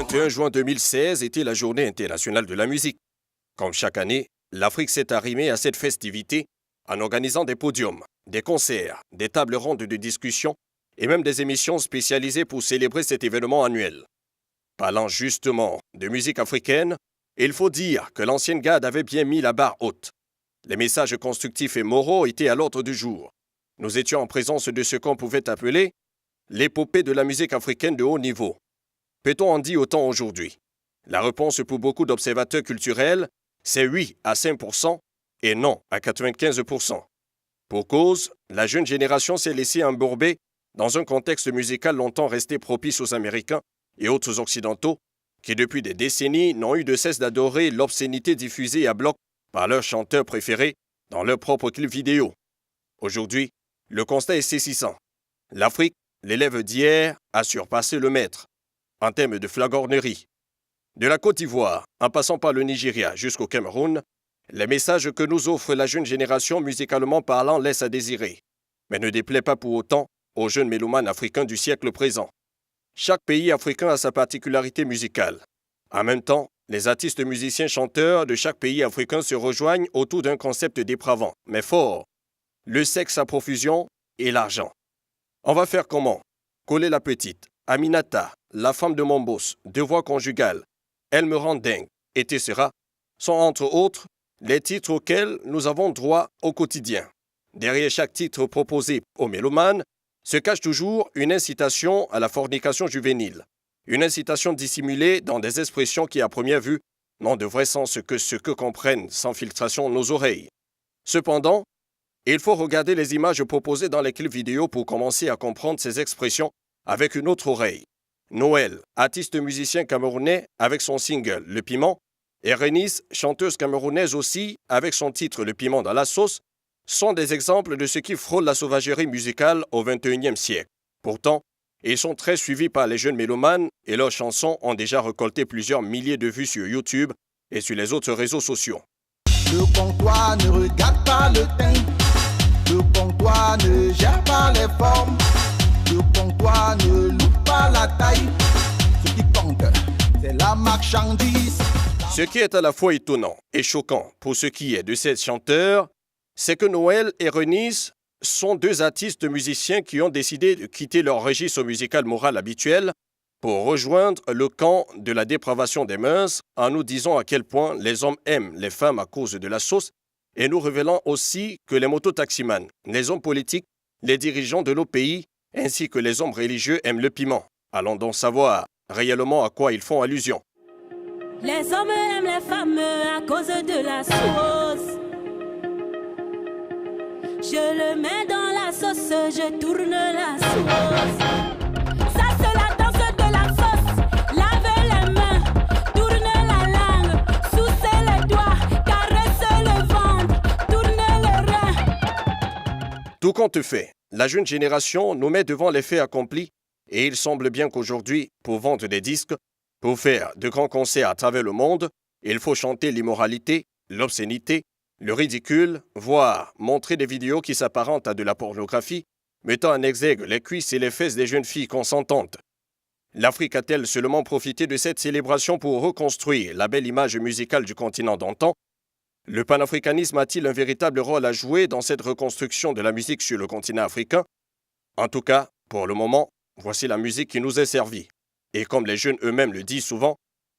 21 juin 2016 était la journée internationale de la musique. Comme chaque année, l'Afrique s'est arrimée à cette festivité en organisant des podiums, des concerts, des tables rondes de discussion et même des émissions spécialisées pour célébrer cet événement annuel. Parlant justement de musique africaine, il faut dire que l'ancienne garde avait bien mis la barre haute. Les messages constructifs et moraux étaient à l'ordre du jour. Nous étions en présence de ce qu'on pouvait appeler l'épopée de la musique africaine de haut niveau. Peut-on en dire autant aujourd'hui? La réponse pour beaucoup d'observateurs culturels, c'est oui à 5% et non à 95%. Pour cause, la jeune génération s'est laissée embourber dans un contexte musical longtemps resté propice aux Américains et autres Occidentaux qui, depuis des décennies, n'ont eu de cesse d'adorer l'obscénité diffusée à bloc par leurs chanteurs préférés dans leurs propres clips vidéo. Aujourd'hui, le constat est saisissant. L'Afrique, l'élève d'hier, a surpassé le maître en termes de flagornerie. De la Côte d'Ivoire, en passant par le Nigeria jusqu'au Cameroun, les messages que nous offre la jeune génération musicalement parlant laissent à désirer, mais ne déplaît pas pour autant aux jeunes mélomanes africains du siècle présent. Chaque pays africain a sa particularité musicale. En même temps, les artistes musiciens chanteurs de chaque pays africain se rejoignent autour d'un concept dépravant, mais fort: le sexe à profusion et l'argent. On va faire comment? Coller la petite, Aminata, la femme de mon boss, deux voix conjugales, Elle me rend dingue, et Tessera, sont entre autres les titres auxquels nous avons droit au quotidien. Derrière chaque titre proposé aux mélomanes se cache toujours une incitation à la fornication juvénile, une incitation dissimulée dans des expressions qui, à première vue, n'ont de vrai sens que ce que comprennent sans filtration nos oreilles. Cependant, il faut regarder les images proposées dans les clips vidéo pour commencer à comprendre ces expressions avec une autre oreille. Noël, artiste musicien camerounais avec son single Le Piment, et Renis, chanteuse camerounaise aussi avec son titre Le Piment dans la sauce, sont des exemples de ce qui frôle la sauvagerie musicale au XXIe siècle. Pourtant, ils sont très suivis par les jeunes mélomanes et leurs chansons ont déjà récolté plusieurs milliers de vues sur YouTube et sur les autres réseaux sociaux. Le comptoir ne regarde pas le teint, le comptoir ne gère pas les formes, le comptoir ne loupe pas la taille. Ce qui compte, c'est la marchandise. Ce qui est à la fois étonnant et choquant pour ce qui est de ces chanteurs, c'est que Noël et Renis sont deux artistes musiciens qui ont décidé de quitter leur registre musical moral habituel pour rejoindre le camp de la dépravation des mœurs en nous disant à quel point les hommes aiment les femmes à cause de la sauce et nous révélant aussi que les mototaximans, les hommes politiques, les dirigeants de nos pays ainsi que les hommes religieux aiment le piment. Allons donc savoir réellement à quoi ils font allusion. Les hommes aiment les femmes à cause de la sauce. Je le mets dans la sauce, je tourne la sauce. Ça c'est la danse de la sauce. Lavez les mains, tourne la langue, soucez les doigts, caresse le ventre, tourne le rein. Tout compte fait, la jeune génération nous met devant les faits accomplis et il semble bien qu'aujourd'hui, pour vendre des disques, pour faire de grands concerts à travers le monde, il faut chanter l'immoralité, l'obscénité, le ridicule, voire montrer des vidéos qui s'apparentent à de la pornographie, mettant en exergue les cuisses et les fesses des jeunes filles consentantes. L'Afrique a-t-elle seulement profité de cette célébration pour reconstruire la belle image musicale du continent d'antan? Le panafricanisme a-t-il un véritable rôle à jouer dans cette reconstruction de la musique sur le continent africain? En tout cas, pour le moment, voici la musique qui nous est servie. Et comme les jeunes eux-mêmes le disent souvent,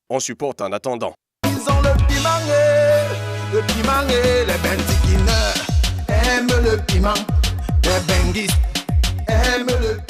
on supporte en attendant. Ils ont le piment et les bendiquineurs aiment le piment, les benguistes aiment le piment.